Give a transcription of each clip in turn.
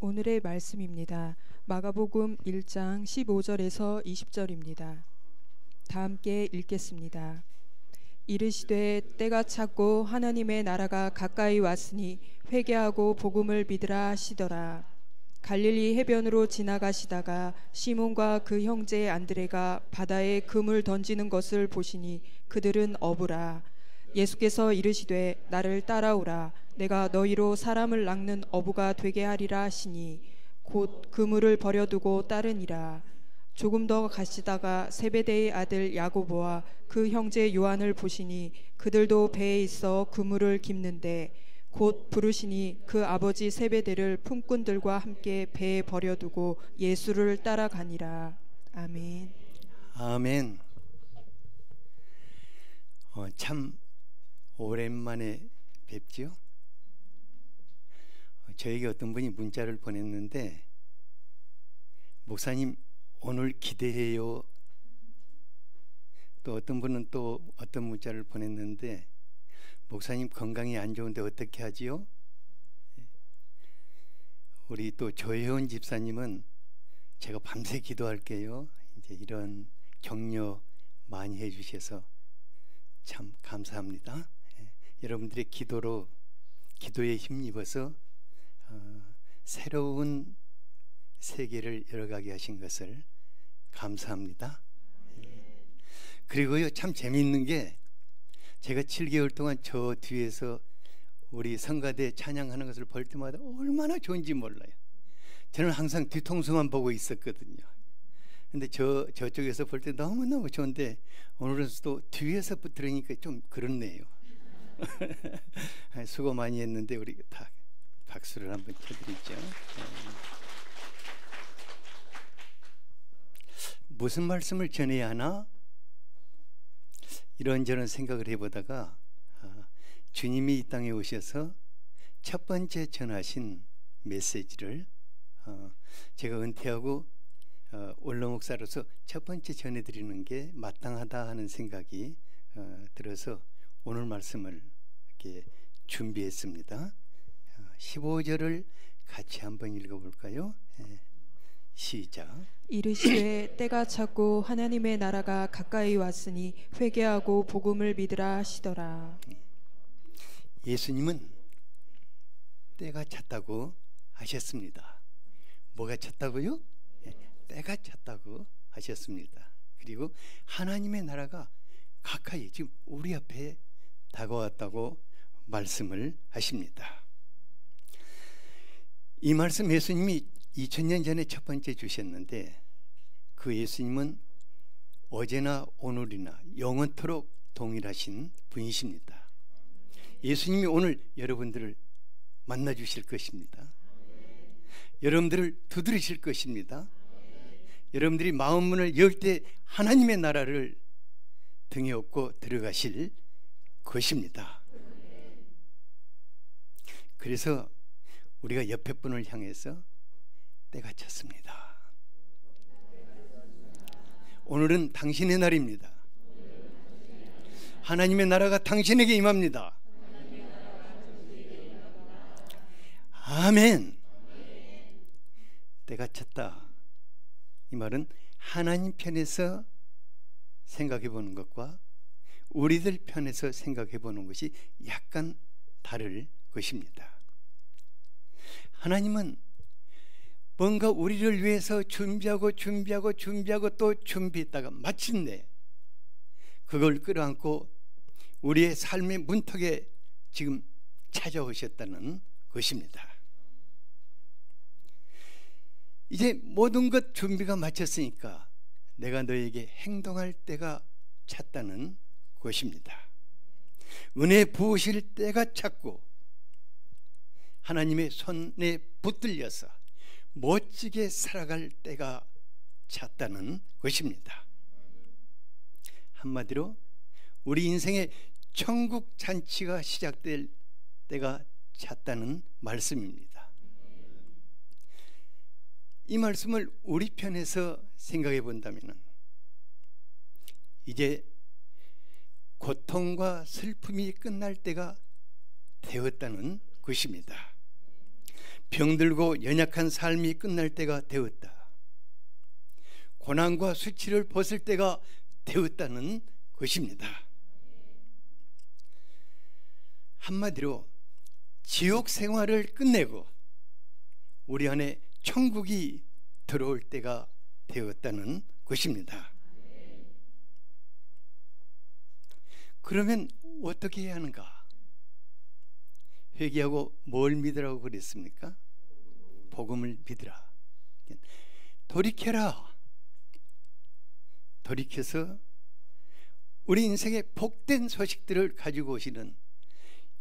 오늘의 말씀입니다. 마가복음 1장 15절에서 20절입니다. 다 함께 읽겠습니다. 이르시되 때가 찼고 하나님의 나라가 가까이 왔으니 회개하고 복음을 믿으라 하시더라. 갈릴리 해변으로 지나가시다가 시몬과 그 형제 안드레가 바다에 금을 던지는 것을 보시니 그들은 어부라. 예수께서 이르시되 나를 따라오라. 내가 너희로 사람을 낚는 어부가 되게 하리라 하시니 곧 그물을 버려두고 따르니라. 조금 더 가시다가 세베대의 아들 야고보와 그 형제 요한을 보시니 그들도 배에 있어 그물을 깁는데 곧 부르시니 그 아버지 세베대를 품꾼들과 함께 배에 버려두고 예수를 따라가니라. 아멘. 아멘. 참 오랜만에 뵙죠. 저에게 어떤 분이 문자를 보냈는데, 목사님 오늘 기대해요. 또 어떤 분은 또 어떤 문자를 보냈는데, 목사님 건강이 안 좋은데 어떻게 하지요? 우리 또 조혜원 집사님은 제가 밤새 기도할게요. 이제 이런 격려 많이 해주셔서 참 감사합니다. 여러분들의 기도에 힘입어서 새로운 세계를 열어가게 하신 것을 감사합니다. 그리고요, 참 재미있는 게 제가 7개월 동안 저 뒤에서 우리 성가대 찬양하는 것을 볼 때마다 얼마나 좋은지 몰라요. 저는 항상 뒤통수만 보고 있었거든요. 근데 저쪽에서 볼 때 너무너무 좋은데 오늘은 또 뒤에서 들으니까 좀 그렇네요. 수고 많이 했는데 우리 다 박수를 한번 쳐드리죠. 무슨 말씀을 전해야 하나? 이런저런 생각을 해보다가 주님이 이 땅에 오셔서 첫 번째 전하신 메시지를 제가 은퇴하고 원로 목사로서 첫 번째 전해드리는 게 마땅하다 하는 생각이 들어서 오늘 말씀을 이렇게 준비했습니다. 15절을 같이 한번 읽어볼까요? 시작. 이르시되 때가 찼고 하나님의 나라가 가까이 왔으니 회개하고 복음을 믿으라 하시더라. 예수님은 때가 찼다고 하셨습니다. 뭐가 찼다고요? 때가 찼다고 하셨습니다. 그리고 하나님의 나라가 가까이 지금 우리 앞에 다가왔다고 말씀을 하십니다. 이 말씀 예수님이 2000년 전에 첫 번째 주셨는데, 그 예수님은 어제나 오늘이나 영원토록 동일하신 분이십니다. 예수님이 오늘 여러분들을 만나 주실 것입니다. 여러분들을 두드리실 것입니다. 여러분들이 마음 문을 열 때 하나님의 나라를 등에 업고 들어가실 것입니다. 그래서 우리가 옆에 분을 향해서 때가 찼습니다. 오늘은 당신의 날입니다. 하나님의 나라가 당신에게 임합니다. 아멘. 때가 찼다. 이 말은 하나님 편에서 생각해 보는 것과 우리들 편에서 생각해 보는 것이 약간 다를 것입니다. 하나님은 뭔가 우리를 위해서 준비하고 또 준비했다가 마침내 그걸 끌어안고 우리의 삶의 문턱에 지금 찾아오셨다는 것입니다. 이제 모든 것 준비가 마쳤으니까 내가 너에게 행동할 때가 찼다는 것입니다. 은혜 부으실 때가 찼고 하나님의 손에 붙들려서 멋지게 살아갈 때가 찼다는 것입니다. 한마디로 우리 인생의 천국 잔치가 시작될 때가 찼다는 말씀입니다. 이 말씀을 우리 편에서 생각해 본다면 이제 고통과 슬픔이 끝날 때가 되었다는 것입니다. 병들고 연약한 삶이 끝날 때가 되었다. 고난과 수치를 벗을 때가 되었다는 것입니다. 한마디로 지옥 생활을 끝내고 우리 안에 천국이 들어올 때가 되었다는 것입니다. 그러면 어떻게 해야 하는가? 회개하고 뭘 믿으라고 그랬습니까? 복음을 믿으라. 돌이켜라. 돌이켜서 우리 인생의 복된 소식들을 가지고 오시는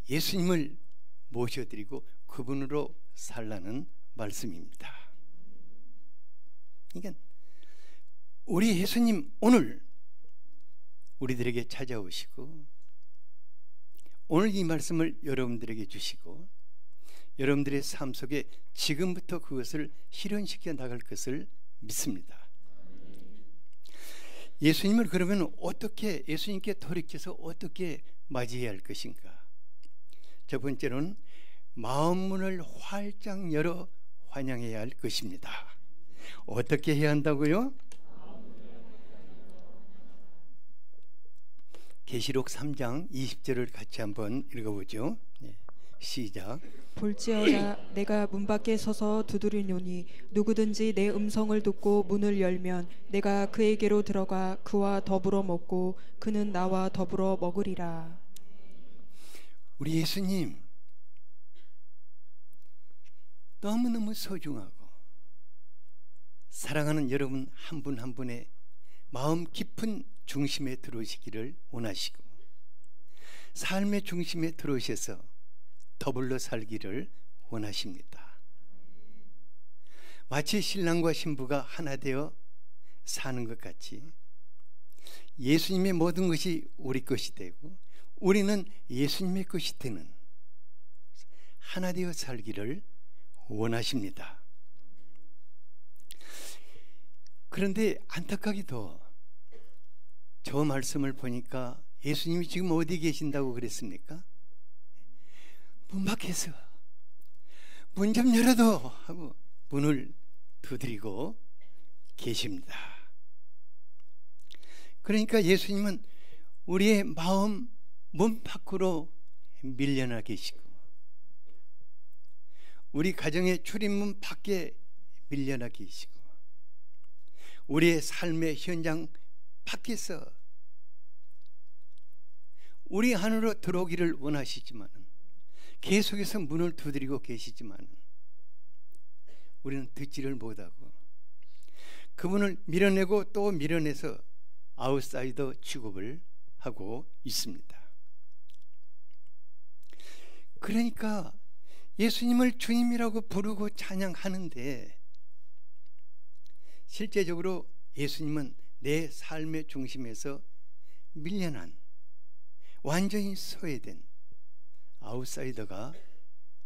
예수님을 모셔드리고 그분으로 살라는 말씀입니다. 그러니까 우리 예수님 오늘 우리들에게 찾아오시고 오늘 이 말씀을 여러분들에게 주시고 여러분들의 삶 속에 지금부터 그것을 실현시켜 나갈 것을 믿습니다. 예수님을 그러면 어떻게, 예수님께 돌이켜서 어떻게 맞이해야 할 것인가? 첫 번째로는 마음 문을 활짝 열어 환영해야 할 것입니다. 어떻게 해야 한다고요? 계시록 3장 20절을 같이 한번 읽어보죠. 시작. 볼지어다 내가 문 밖에 서서 두드리노니 누구든지 내 음성을 듣고 문을 열면 내가 그에게로 들어가 그와 더불어 먹고 그는 나와 더불어 먹으리라. 우리 예수님 너무너무 소중하고 사랑하는 여러분 한 분 한 분의 마음 깊은 중심에 들어오시기를 원하시고 삶의 중심에 들어오셔서 더불어 살기를 원하십니다. 마치 신랑과 신부가 하나 되어 사는 것 같이 예수님의 모든 것이 우리 것이 되고 우리는 예수님의 것이 되는 하나 되어 살기를 원하십니다. 그런데 안타깝게도 저 말씀을 보니까 예수님이 지금 어디 계신다고 그랬습니까? 문 밖에서 문 좀 열어도 하고 문을 두드리고 계십니다. 그러니까 예수님은 우리의 마음 문 밖으로 밀려나 계시고 우리 가정의 출입문 밖에 밀려나 계시고 우리의 삶의 현장 밖에서 우리 안으로 들어오기를 원하시지만 계속해서 문을 두드리고 계시지만 우리는 듣지를 못하고 그분을 밀어내고 또 밀어내서 아웃사이더 취급을 하고 있습니다. 그러니까 예수님을 주님이라고 부르고 찬양하는데 실제적으로 예수님은 내 삶의 중심에서 밀려난 완전히 소외된 아웃사이더가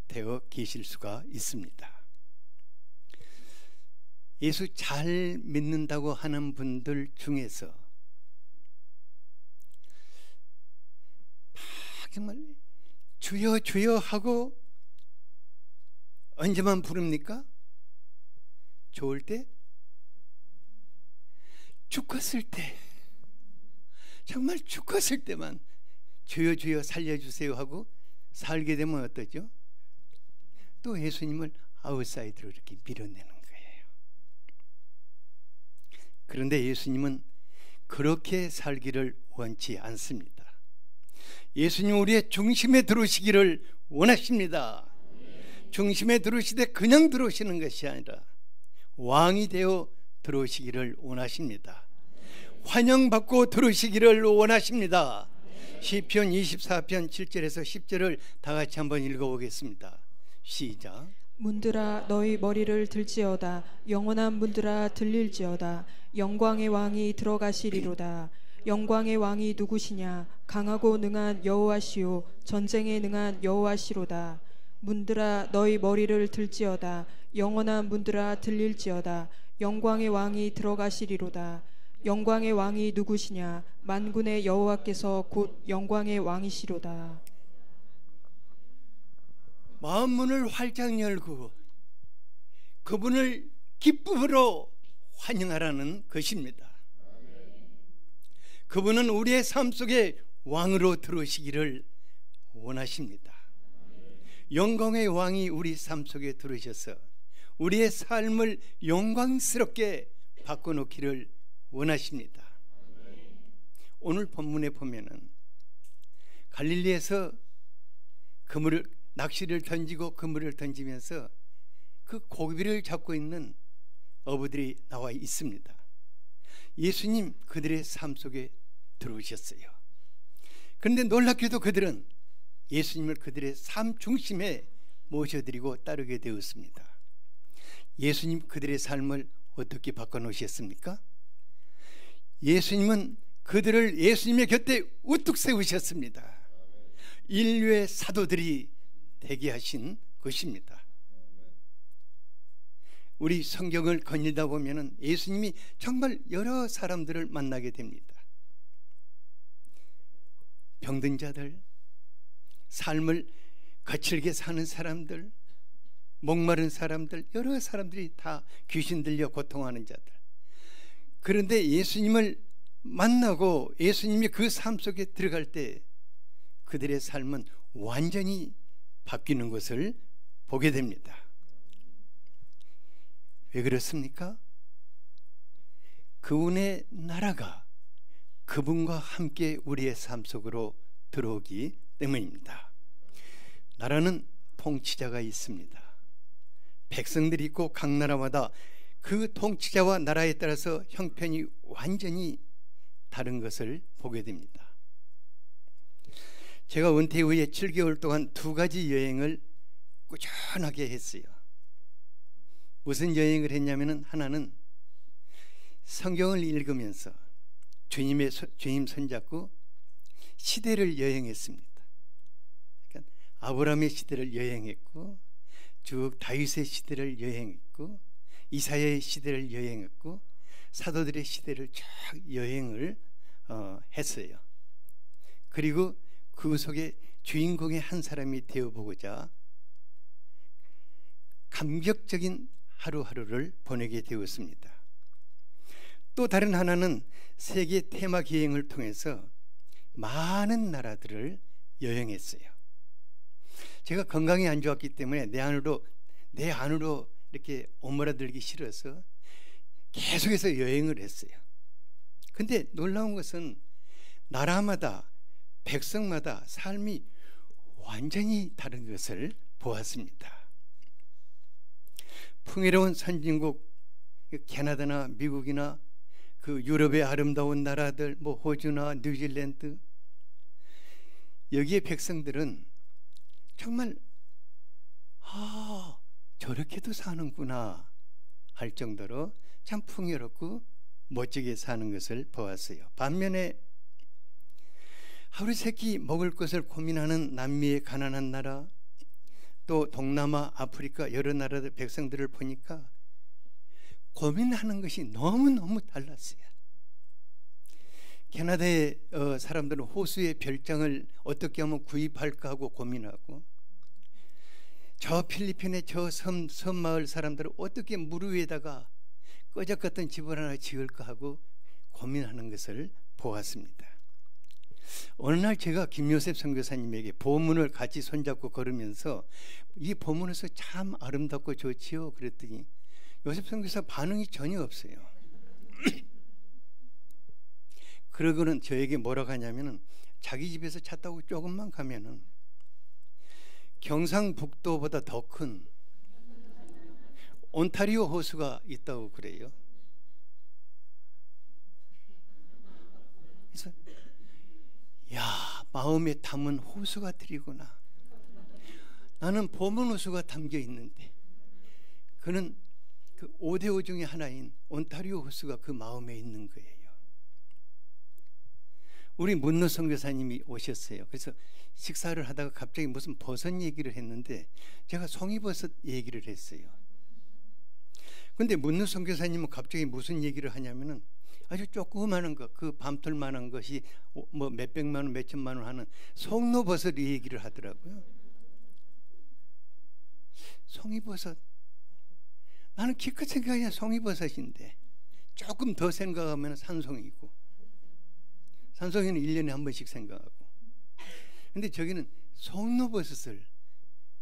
되어 계실 수가 있습니다. 예수 잘 믿는다고 하는 분들 중에서 정말 주여 주여 하고 언제만 부릅니까? 좋을 때? 죽었을 때, 정말 죽었을 때만 주여 주여 살려주세요 하고 살게 되면 어떠죠? 또 예수님을 아웃사이드로 이렇게 밀어내는 거예요. 그런데 예수님은 그렇게 살기를 원치 않습니다. 예수님 우리의 중심에 들어오시기를 원하십니다. 중심에 들어오시되 그냥 들어오시는 것이 아니라 왕이 되어 들어오시기를 원하십니다. 환영받고 들어오시기를 원하십니다. 시편 24편 7절에서 10절을 다 같이 한번 읽어보겠습니다. 시작. 문들아 너희 머리를 들지어다 영원한 문들아 들릴지어다 영광의 왕이 들어가시리로다. 영광의 왕이 누구시냐? 강하고 능한 여호와시요 전쟁에 능한 여호와시로다. 문들아 너희 머리를 들지어다 영원한 문들아 들릴지어다 영광의 왕이 들어가시리로다. 영광의 왕이 누구시냐? 만군의 여호와께서 곧 영광의 왕이시로다. 마음 문을 활짝 열고 그분을 기쁨으로 환영하라는 것입니다. 그분은 우리의 삶 속에 왕으로 들어오시기를 원하십니다. 영광의 왕이 우리 삶 속에 들어오셔서 우리의 삶을 영광스럽게 바꿔놓기를 원하십니다. 오늘 본문에 보면은 갈릴리에서 낚시를 던지고 그물을 던지면서 그 고기를 잡고 있는 어부들이 나와 있습니다. 예수님 그들의 삶 속에 들어오셨어요. 그런데 놀랍게도 그들은 예수님을 그들의 삶 중심에 모셔드리고 따르게 되었습니다. 예수님 그들의 삶을 어떻게 바꿔놓으셨습니까? 예수님은 그들을 예수님의 곁에 우뚝 세우셨습니다. 인류의 사도들이 되게 하신 것입니다. 우리 성경을 거닐다 보면 예수님이 정말 여러 사람들을 만나게 됩니다. 병든 자들, 삶을 거칠게 사는 사람들, 목마른 사람들, 여러 사람들이 다 귀신 들려 고통하는 자들. 그런데 예수님을 만나고 예수님이 그 삶 속에 들어갈 때 그들의 삶은 완전히 바뀌는 것을 보게 됩니다. 왜 그렇습니까? 그분의 나라가 그분과 함께 우리의 삶 속으로 들어오기 때문입니다. 나라는 통치자가 있습니다. 백성들이 있고 각 나라마다 그 통치자와 나라에 따라서 형편이 완전히 다른 것을 보게 됩니다. 제가 은퇴 후에 7개월 동안 2가지 여행을 꾸준하게 했어요. 무슨 여행을 했냐면은 하나는 성경을 읽으면서 주님 손잡고 시대를 여행했습니다. 그러니까 아브라함의 시대를 여행했고 쭉 다윗의 시대를 여행했고 이사야의 시대를 여행했고 사도들의 시대를 쭉 여행을 했어요. 그리고 그 속에 주인공의 한 사람이 되어보고자 감격적인 하루하루를 보내게 되었습니다. 또 다른 하나는 세계 테마 기행을 통해서 많은 나라들을 여행했어요. 제가 건강이 안 좋았기 때문에 내 안으로 이렇게 오므라들기 싫어서 계속해서 여행을 했어요. 근데 놀라운 것은 나라마다 백성마다 삶이 완전히 다른 것을 보았습니다. 풍요로운 선진국 캐나다나 미국이나 그 유럽의 아름다운 나라들, 뭐 호주나 뉴질랜드, 여기에 백성들은 정말 저렇게도 사는구나 할 정도로 참 풍요롭고 멋지게 사는 것을 보았어요. 반면에 하루 세끼 먹을 것을 고민하는 남미의 가난한 나라, 또 동남아, 아프리카 여러 나라의 백성들을 보니까 고민하는 것이 너무너무 달랐어요. 캐나다의 사람들은 호수의 별장을 어떻게 하면 구입할까 하고 고민하고, 저 필리핀의 저 섬마을 사람들은 어떻게 물 위에다가 꺼적 같은 집을 하나 지을까 하고 고민하는 것을 보았습니다. 어느 날 제가 김요셉 선교사님에게 보문을 같이 손잡고 걸으면서 이 보문에서 참 아름답고 좋지요 그랬더니 요셉 선교사 반응이 전혀 없어요. 그러고는 저에게 뭐라고 하냐면은 자기 집에서 차 타고 조금만 가면은 경상북도보다 더 큰 온타리오 호수가 있다고 그래요. 그래서 야, 마음에 담은 호수가 들이구나. 나는 보문 호수가 담겨 있는데 그는 그 5대5 중에 하나인 온타리오 호수가 그 마음에 있는 거예요. 우리 문노 선교사님이 오셨어요. 그래서 식사를 하다가 갑자기 무슨 버섯 얘기를 했는데 제가 송이버섯 얘기를 했어요. 근데 문노 선교사님은 갑자기 무슨 얘기를 하냐면은 아주 조그마한 거, 그 밤톨만한 것이 뭐 몇백만 원, 몇천만 원 하는 송로버섯 얘기를 하더라고요. 송이버섯. 나는 기껏 생각하면 송이버섯인데 조금 더 생각하면 산송이고, 산송이는 1년에 한 번씩 생각하고, 근데 저기는 송로버섯을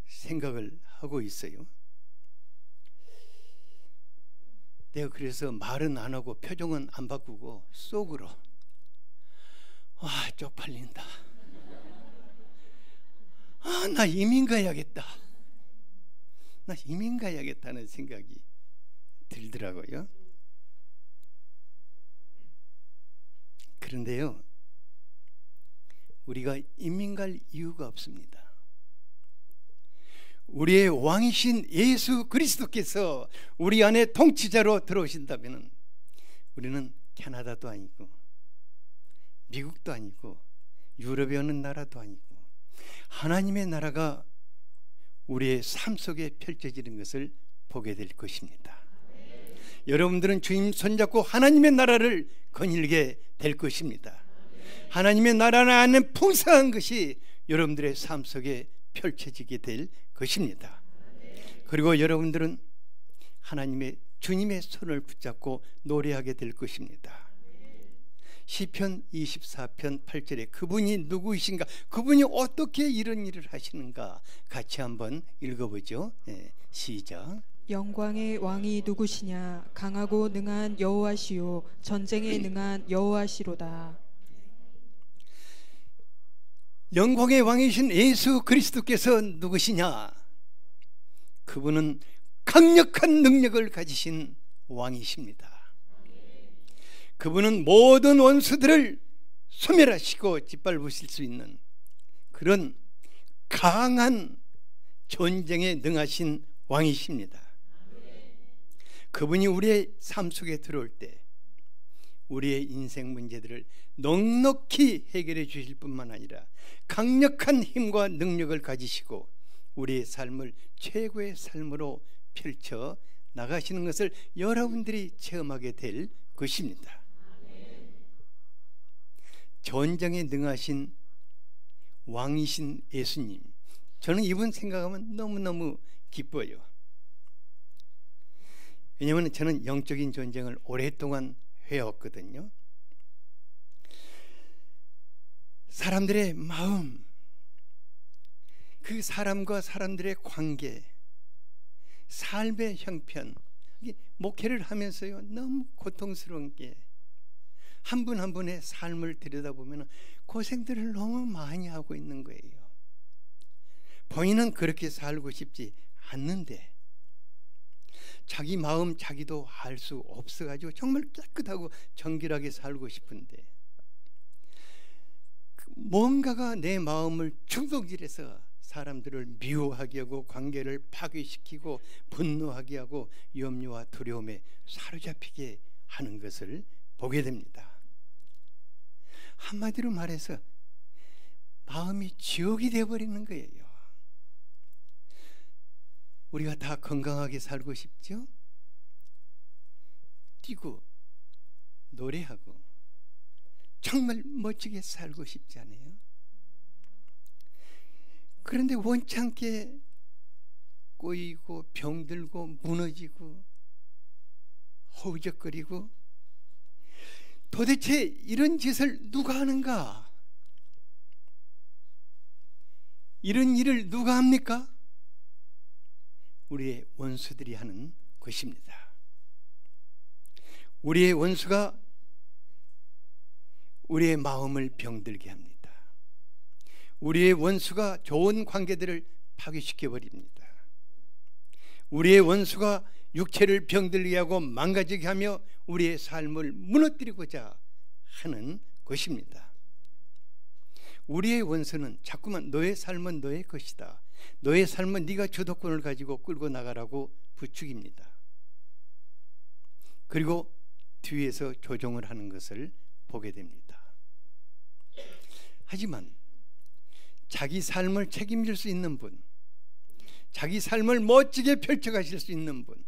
생각을 하고 있어요. 내가 그래서 말은 안 하고 표정은 안 바꾸고 속으로 쪽팔린다. 나 이민 가야겠다. 나 이민 가야겠다는 생각이 들더라고요. 그런데요, 우리가 이민 갈 이유가 없습니다. 우리의 왕이신 예수 그리스도께서 우리 안에 통치자로 들어오신다면 우리는 캐나다도 아니고 미국도 아니고 유럽의 어느 나라도 아니고 하나님의 나라가 우리의 삶 속에 펼쳐지는 것을 보게 될 것입니다. 여러분들은 주님 손잡고 하나님의 나라를 거닐게 될 것입니다. 하나님의 나라 안에 풍성한 것이 여러분들의 삶 속에 펼쳐지게 될 것입니다. 그리고 여러분들은 하나님의 주님의 손을 붙잡고 노래하게 될 것입니다. 시편 24편 8절에 그분이 누구이신가, 그분이 어떻게 이런 일을 하시는가 같이 한번 읽어보죠. 시작. 영광의 왕이 누구시냐? 강하고 능한 여호와시요 전쟁에 능한 여호와시로다. 영광의 왕이신 예수 그리스도께서 누구시냐? 그분은 강력한 능력을 가지신 왕이십니다. 그분은 모든 원수들을 소멸하시고 짓밟으실 수 있는 그런 강한 전쟁에 능하신 왕이십니다. 그분이 우리의 삶 속에 들어올 때 우리의 인생 문제들을 넉넉히 해결해 주실 뿐만 아니라 강력한 힘과 능력을 가지시고 우리의 삶을 최고의 삶으로 펼쳐 나가시는 것을 여러분들이 체험하게 될 것입니다. 전쟁에 능하신 왕이신 예수님, 저는 이분 생각하면 너무너무 기뻐요. 왜냐하면 저는 영적인 전쟁을 오랫동안 해왔거든요. 사람들의 마음, 그 사람과 사람들의 관계, 삶의 형편, 목회를 하면서요 너무 고통스러운 게 한 분 한 분의 삶을 들여다보면 고생들을 너무 많이 하고 있는 거예요. 본인은 그렇게 살고 싶지 않는데 자기 마음 자기도 알 수 없어가지고 정말 깨끗하고 정결하게 살고 싶은데 뭔가가 내 마음을 충동질해서 사람들을 미워하게 하고 관계를 파괴시키고 분노하게 하고 염려와 두려움에 사로잡히게 하는 것을 보게 됩니다. 한마디로 말해서 마음이 지옥이 되어버리는 거예요. 우리가 다 건강하게 살고 싶죠? 뛰고 노래하고 정말 멋지게 살고 싶지 않아요? 그런데 원치 않게 꼬이고 병들고 무너지고 허우적거리고 도대체 이런 짓을 누가 하는가? 이런 일을 누가 합니까? 우리의 원수들이 하는 것입니다. 우리의 원수가 우리의 마음을 병들게 합니다. 우리의 원수가 좋은 관계들을 파괴시켜버립니다. 우리의 원수가 육체를 병들게 하고 망가지게 하며 우리의 삶을 무너뜨리고자 하는 것입니다. 우리의 원수는 자꾸만 너의 삶은 너의 것이다, 너의 삶은 네가 주도권을 가지고 끌고 나가라고 부추깁니다. 그리고 뒤에서 조종을 하는 것을 보게 됩니다. 하지만 자기 삶을 책임질 수 있는 분, 자기 삶을 멋지게 펼쳐가실 수 있는 분,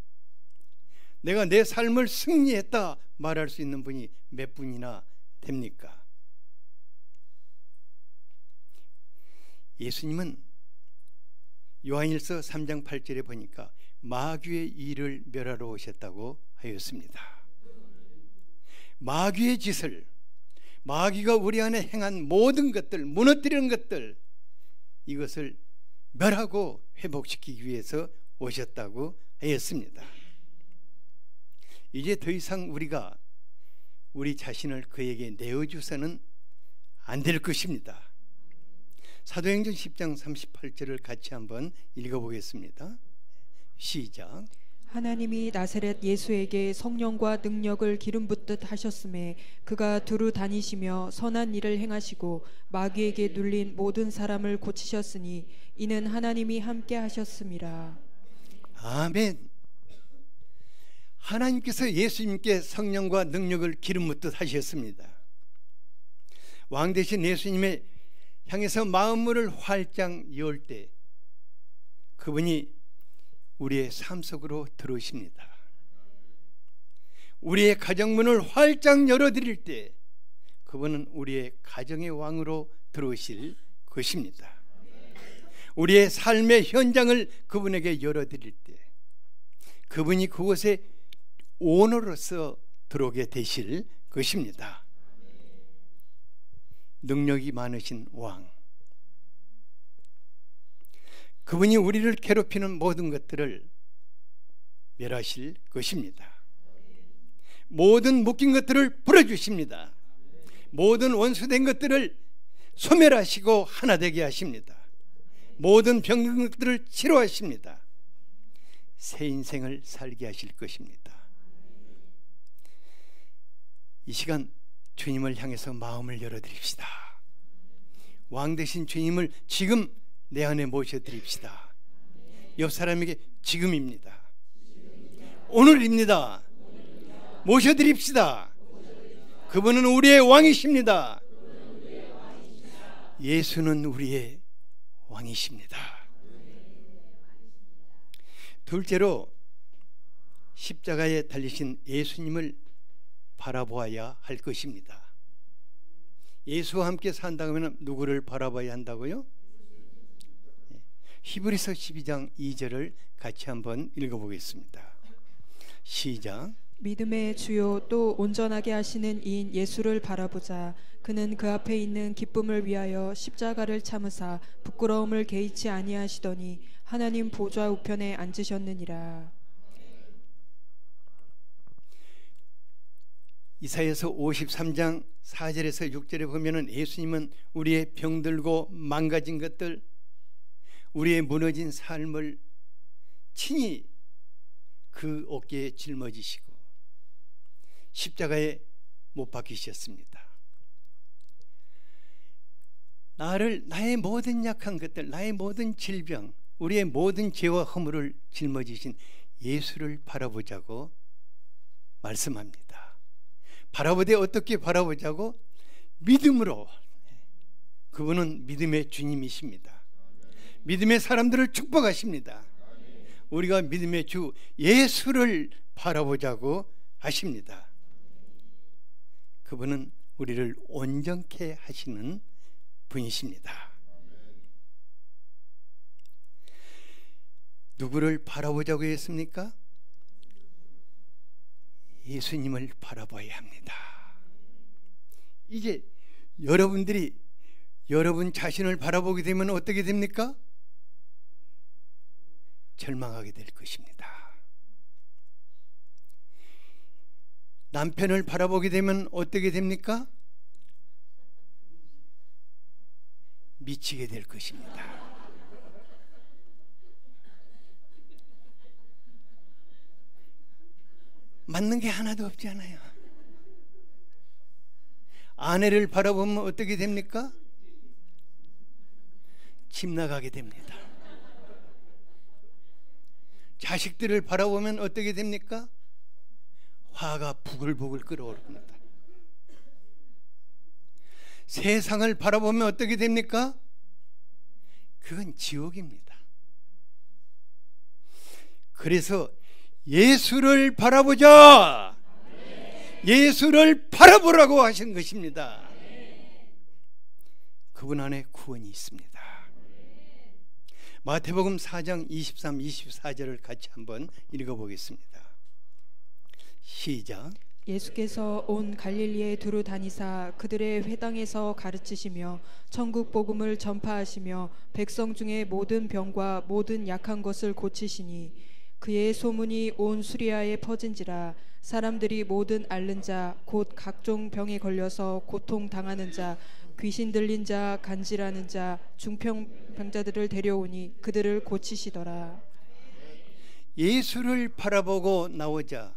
내가 내 삶을 승리했다 말할 수 있는 분이 몇 분이나 됩니까? 예수님은 요한일서 3장 8절에 보니까 마귀의 일을 멸하러 오셨다고 하였습니다. 마귀의 짓을, 마귀가 우리 안에 행한 모든 것들, 무너뜨리는 것들, 이것을 멸하고 회복시키기 위해서 오셨다고 하였습니다. 이제 더 이상 우리가 우리 자신을 그에게 내어주서는 안 될 것입니다. 사도행전 10장 38절을 같이 한번 읽어보겠습니다. 시작. 하나님이 나사렛 예수에게 성령과 능력을 기름 붓듯 하셨음에 그가 두루 다니시며 선한 일을 행하시고 마귀에게 눌린 모든 사람을 고치셨으니 이는 하나님이 함께 하셨음이라. 아멘. 하나님께서 예수님께 성령과 능력을 기름 붓듯 하셨습니다. 왕 대신 예수님의 향해서 마음문을 활짝 열 때 그분이 우리의 삶 속으로 들어오십니다. 우리의 가정문을 활짝 열어드릴 때 그분은 우리의 가정의 왕으로 들어오실 것입니다. 우리의 삶의 현장을 그분에게 열어드릴 때 그분이 그곳에 오너로서 들어오게 되실 것입니다. 능력이 많으신 왕, 그분이 우리를 괴롭히는 모든 것들을 멸하실 것입니다. 모든 묶인 것들을 풀어주십니다. 모든 원수된 것들을 소멸하시고 하나 되게 하십니다. 모든 병들을 치료하십니다. 새 인생을 살게 하실 것입니다. 이 시간 주님을 향해서 마음을 열어드립시다. 왕 되신 주님을 지금 내 안에 모셔드립시다. 옆 사람에게 지금입니다. 오늘입니다. 모셔드립시다. 그분은 우리의 왕이십니다. 예수는 우리의 왕이십니다. 둘째로 십자가에 달리신 예수님을 바라보아야 할 것입니다. 예수와 함께 산다고 하면 누구를 바라봐야 한다고요? 히브리서 12장 2절을 같이 한번 읽어보겠습니다. 시작. 믿음의 주요 또 온전하게 하시는 이인 예수를 바라보자. 그는 그 앞에 있는 기쁨을 위하여 십자가를 참으사 부끄러움을 개의치 아니하시더니 하나님 보좌 우편에 앉으셨느니라. 이사야서 53장 4절에서 6절에 보면은 예수님은 우리의 병들고 망가진 것들, 우리의 무너진 삶을 친히 그 어깨에 짊어지시고 십자가에 못 박히셨습니다. 나의 모든 약한 것들, 나의 모든 질병, 우리의 모든 죄와 허물을 짊어지신 예수를 바라보자고 말씀합니다. 바라보되 어떻게 바라보자고? 믿음으로. 그분은 믿음의 주님이십니다. 믿음의 사람들을 축복하십니다. 우리가 믿음의 주 예수를 바라보자고 하십니다. 그분은 우리를 온전케 하시는 분이십니다. 누구를 바라보자고 했습니까? 예수님을 바라봐야 합니다. 이제 여러분들이 여러분 자신을 바라보게 되면 어떻게 됩니까? 절망하게 될 것입니다. 남편을 바라보게 되면 어떻게 됩니까? 미치게 될 것입니다. 맞는 게 하나도 없잖아요. 아내를 바라보면 어떻게 됩니까? 집 나가게 됩니다. 자식들을 바라보면 어떻게 됩니까? 화가 부글부글 끓어오릅니다. 세상을 바라보면 어떻게 됩니까? 그건 지옥입니다. 그래서 예수를 바라보자. 예수를 바라보라고 하신 것입니다. 그분 안에 구원이 있습니다. 마태복음 4장 23, 24절을 같이 한번 읽어보겠습니다. 시작. 예수께서 온 갈릴리에 두루 다니사 그들의 회당에서 가르치시며 천국 복음을 전파하시며 백성 중에 모든 병과 모든 약한 것을 고치시니 그의 소문이 온 수리아에 퍼진지라. 사람들이 모든 앓는 자 곧 각종 병에 걸려서 고통 당하는 자 귀신 들린 자 간질하는 자 중풍병자들을 데려오니 그들을 고치시더라. 예수를 바라보고 나오자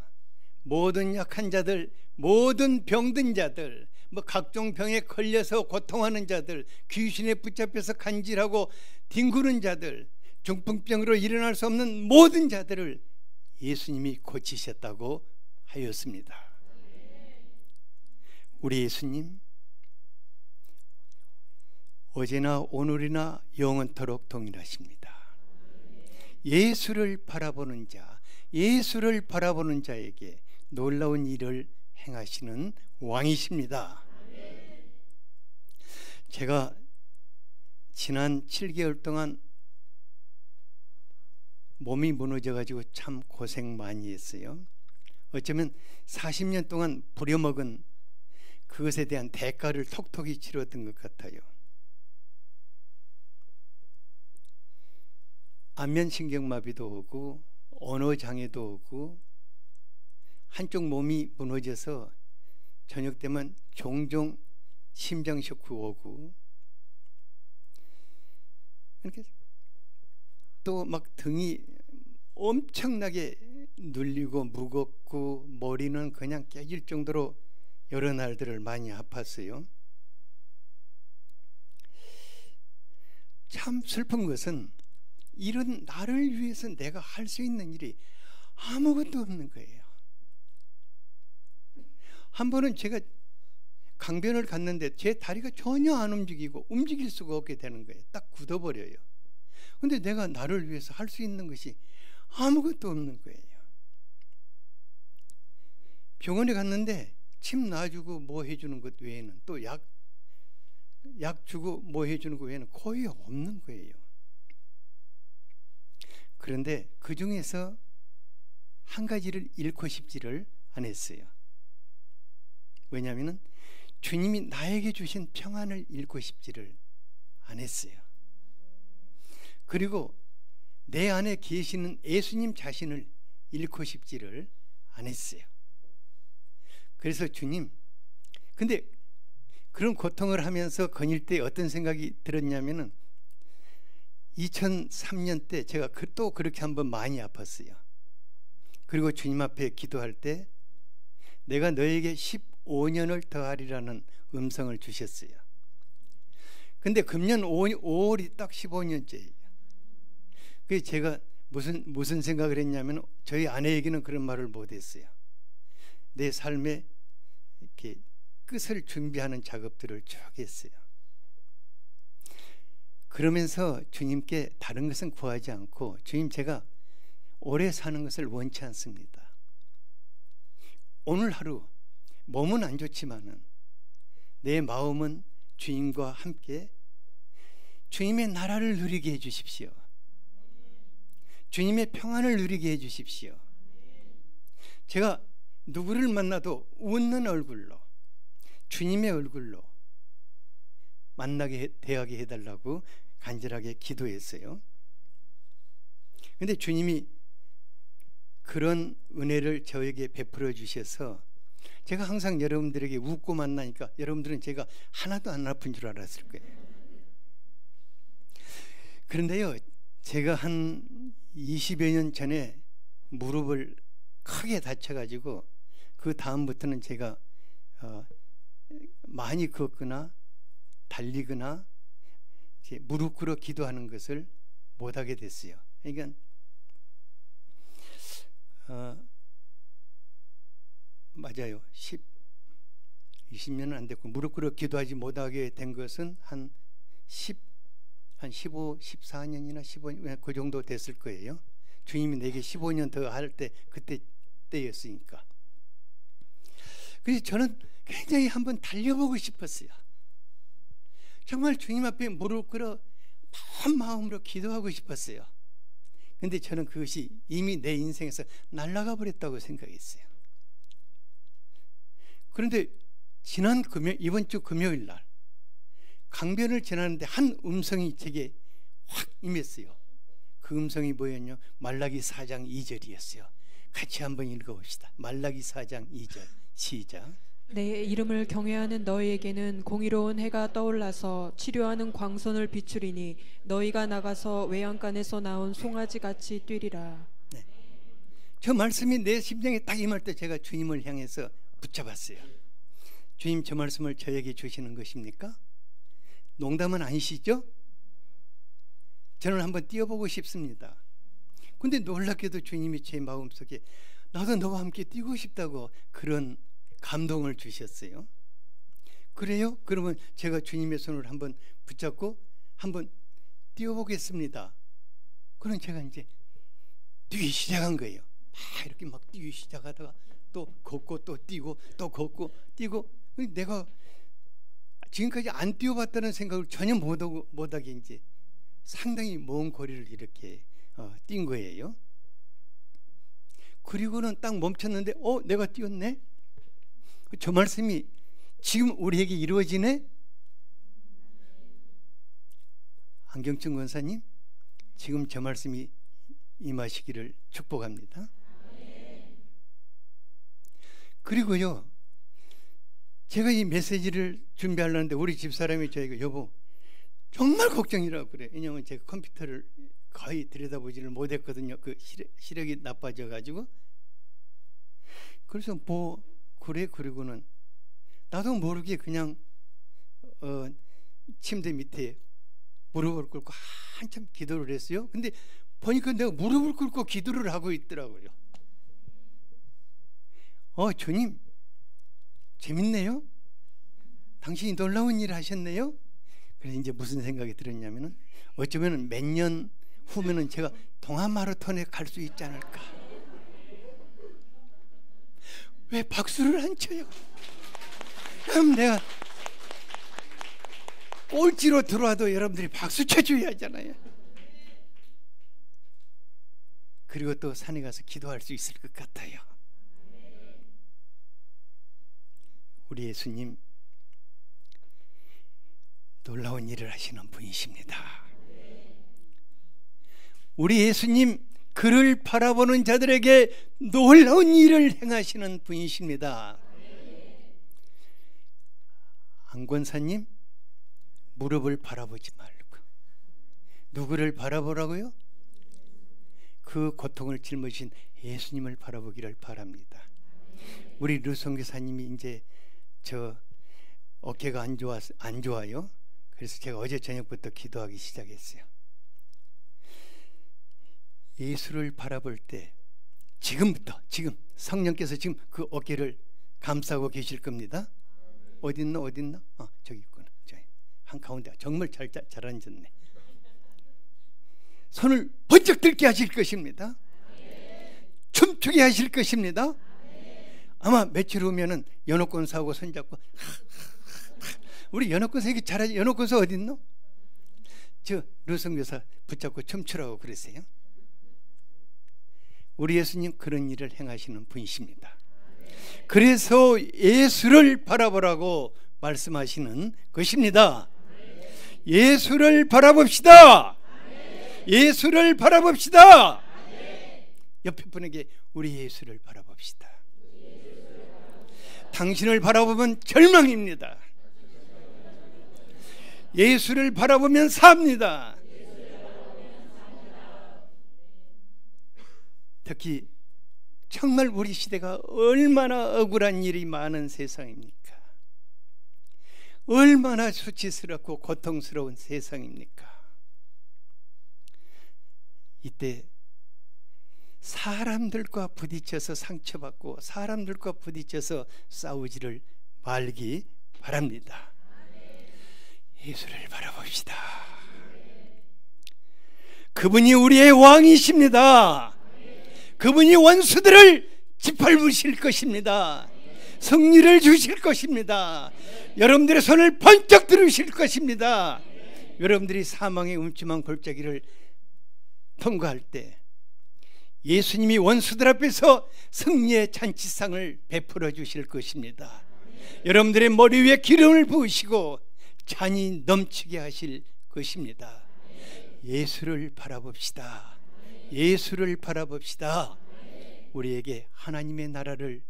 모든 약한 자들, 모든 병든 자들, 각종 병에 걸려서 고통하는 자들, 귀신에 붙잡혀서 간질하고 뒹구는 자들, 중풍병으로 일어날 수 없는 모든 자들을 예수님이 고치셨다고 하였습니다. 우리 예수님 어제나 오늘이나 영원토록 동일하십니다. 예수를 바라보는 자, 예수를 바라보는 자에게 놀라운 일을 행하시는 왕이십니다. 제가 지난 7개월 동안 몸이 무너져가지고 참 고생 많이 했어요. 어쩌면 40년 동안 부려먹은 그것에 대한 대가를 톡톡히 치렀던 것 같아요. 안면신경마비도 오고 언어장애도 오고 한쪽 몸이 무너져서 저녁 되면 종종 심장쇼크 오고 이렇게 또 막 등이 엄청나게 눌리고 무겁고 머리는 그냥 깨질 정도로 여러 날들을 많이 아팠어요. 참 슬픈 것은 이런 나를 위해서 내가 할 수 있는 일이 아무것도 없는 거예요. 한 번은 제가 강변을 갔는데 제 다리가 전혀 안 움직이고 움직일 수가 없게 되는 거예요. 딱 굳어버려요. 근데 내가 나를 위해서 할 수 있는 것이 아무것도 없는 거예요. 병원에 갔는데 침 놔주고 뭐 해주는 것 외에는 또 약 주고 뭐 해주는 것 외에는 거의 없는 거예요. 그런데 그 중에서 한 가지를 잃고 싶지를 않았어요. 왜냐하면 주님이 나에게 주신 평안을 잃고 싶지를 않았어요. 그리고 내 안에 계시는 예수님 자신을 잃고 싶지를 않았어요. 그래서 주님, 근데 그런 고통을 하면서 거닐 때 어떤 생각이 들었냐면은 2003년 때 제가 또 그렇게 한번 많이 아팠어요. 그리고 주님 앞에 기도할 때 내가 너에게 15년을 더하리라는 음성을 주셨어요. 근데 금년 5월이 딱 15년째예요. 그래서 제가 무슨 생각을 했냐면 저희 아내에게는 그런 말을 못했어요. 내 삶에 이렇게 끝을 준비하는 작업들을 쭉 했어요. 그러면서 주님께 다른 것은 구하지 않고 주님, 제가 오래 사는 것을 원치 않습니다. 오늘 하루 몸은 안 좋지만은 내 마음은 주님과 함께 주님의 나라를 누리게 해주십시오. 주님의 평안을 누리게 해주십시오. 제가 누구를 만나도 웃는 얼굴로, 주님의 얼굴로 만나게 대하게 해달라고 간절하게 기도했어요. 그런데 주님이 그런 은혜를 저에게 베풀어 주셔서 제가 항상 여러분들에게 웃고 만나니까 여러분들은 제가 하나도 안 아픈 줄 알았을 거예요. 그런데요, 제가 한 20여 년 전에 무릎을 크게 다쳐가지고 그 다음부터는 제가 많이 걷거나 달리거나 무릎 꿇어 기도하는 것을 못하게 됐어요. 그러니까 맞아요. 20년은 안 됐고 무릎 꿇어 기도하지 못하게 된 것은 한 15, 14년이나 15년 그 정도 됐을 거예요. 주님이 내게 15년 더 할 때 그때 때였으니까. 그래서 저는 굉장히 한번 달려보고 싶었어요. 정말 주님 앞에 무릎 꿇어 온 마음으로 기도하고 싶었어요. 근데 저는 그것이 이미 내 인생에서 날아가 버렸다고 생각했어요. 그런데 지난 이번 주 금요일 날 강변을 지나는데 한 음성이 제게 확 임했어요. 그 음성이 뭐였냐? 말라기 4장 2절이었어요. 같이 한번 읽어봅시다. 말라기 4장 2절 시작. 내 이름을 경외하는 너희에게는 공의로운 해가 떠올라서 치료하는 광선을 비추리니 너희가 나가서 외양간에서 나온 송아지같이 뛰리라. 네. 저 말씀이 내 심장에 딱 임할 때 제가 주님을 향해서 붙잡았어요. 주님, 저 말씀을 저에게 주시는 것입니까? 농담은 아니시죠? 저는 한번 뛰어보고 싶습니다. 근데 놀랍게도 주님이 제 마음속에 나도 너와 함께 뛰고 싶다고 그런 감동을 주셨어요. 그래요? 그러면 제가 주님의 손을 한번 붙잡고 한번 뛰어보겠습니다. 그럼 제가 이제 뛰기 시작한 거예요. 막 이렇게 막 뛰기 시작하다가 또 걷고 또 뛰고 또 걷고 뛰고, 내가 지금까지 안 뛰어봤다는 생각을 전혀 못하게 이제 상당히 먼 거리를 이렇게 뛴 거예요. 그리고는 딱 멈췄는데 내가 뛰었네? 저 말씀이 지금 우리에게 이루어지네? 안경춘 권사님, 지금 저 말씀이 임하시기를 축복합니다. 그리고요, 제가 이 메시지를 준비하려는데 우리 집사람이 저에게 여보 정말 걱정이라고 그래. 왜냐하면 제가 컴퓨터를 거의 들여다보지를 못했거든요. 그 시력이 나빠져 가지고. 그래서 뭐 그래? 그리고는 나도 모르게 그냥 침대 밑에 무릎을 꿇고 한참 기도를 했어요. 근데 보니까 내가 무릎을 꿇고 기도를 하고 있더라고요. 주님 재밌네요. 당신이 놀라운 일을 하셨네요. 그래서 이제 무슨 생각이 들었냐면은 어쩌면 몇 년 후면은 제가 동아 마라톤에 갈 수 있지 않을까. 왜 박수를 안 쳐요? 그럼 내가 꼴찌로 들어와도 여러분들이 박수 쳐줘야 하잖아요. 그리고 또 산에 가서 기도할 수 있을 것 같아요. 우리 예수님 놀라운 일을 하시는 분이십니다. 우리 예수님 그를 바라보는 자들에게 놀라운 일을 행하시는 분이십니다. 안 권사님, 무릎을 바라보지 말고 누구를 바라보라고요? 그 고통을 짊어지신 예수님을 바라보기를 바랍니다. 우리 르송 교사님이 이제 저 어깨가 안 좋아요. 그래서 제가 어제 저녁부터 기도하기 시작했어요. 예수를 바라볼 때 지금 성령께서 지금 그 어깨를 감싸고 계실 겁니다. 어딨나? 저기 있구나. 저기 한가운데 정말 잘 앉았네. 손을 번쩍 들게 하실 것입니다. 춤추게 하실 것입니다. 아마 며칠 후면은 연옥권사하고 손잡고 우리 연옥권사 이게 잘하지. 연옥권사 어딨노? 저 르성교사 붙잡고 춤추라고 그랬어요. 우리 예수님 그런 일을 행하시는 분이십니다. 그래서 예수를 바라보라고 말씀하시는 것입니다. 예수를 바라봅시다. 예수를 바라봅시다. 옆에 분에게 우리 예수를 바라봅시다. 당신을 바라보면 절망입니다. 예수를 바라보면 삽니다. 특히 정말 우리 시대가 얼마나 억울한 일이 많은 세상입니까? 얼마나 수치스럽고 고통스러운 세상입니까? 이때 사람들과 부딪혀서 상처받고 사람들과 부딪혀서 싸우지를 말기 바랍니다. 예수를 바라봅시다. 그분이 우리의 왕이십니다. 그분이 원수들을 짓밟으실 것입니다. 승리를 주실 것입니다. 여러분들의 손을 번쩍 들으실 것입니다. 여러분들이 사망의 음침한 골짜기를 통과할 때 예수님이 원수들 앞에서 승리의 잔치상을 베풀어 주실 것입니다. 여러분들의 머리 위에 기름을 부으시고 잔이 넘치게 하실 것입니다. 예수를 바라봅시다. 예수를 바라봅시다. 우리에게 하나님의 나라를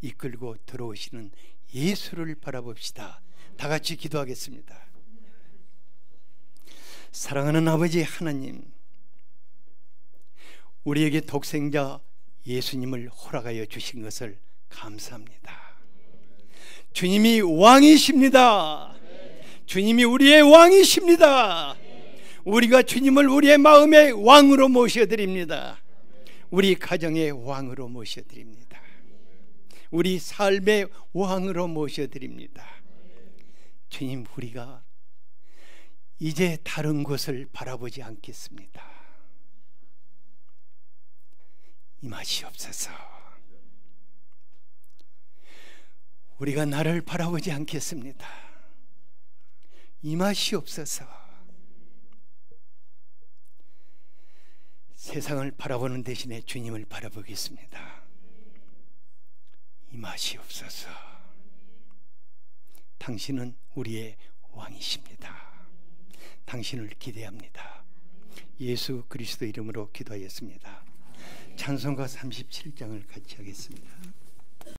이끌고 들어오시는 예수를 바라봅시다. 다 같이 기도하겠습니다. 사랑하는 아버지 하나님, 우리에게 독생자 예수님을 허락하여 주신 것을 감사합니다. 주님이 왕이십니다. 주님이 우리의 왕이십니다. 우리가 주님을 우리의 마음의 왕으로 모셔드립니다. 우리 가정의 왕으로 모셔드립니다. 우리 삶의 왕으로 모셔드립니다. 주님, 우리가 이제 다른 곳을 바라보지 않겠습니다. 임하시옵소서. 우리가 나를 바라보지 않겠습니다. 임하시옵소서. 세상을 바라보는 대신에 주님을 바라보겠습니다. 임하시옵소서. 당신은 우리의 왕이십니다. 당신을 기대합니다. 예수 그리스도 이름으로 기도하였습니다. 찬송가 37장을 같이 하겠습니다.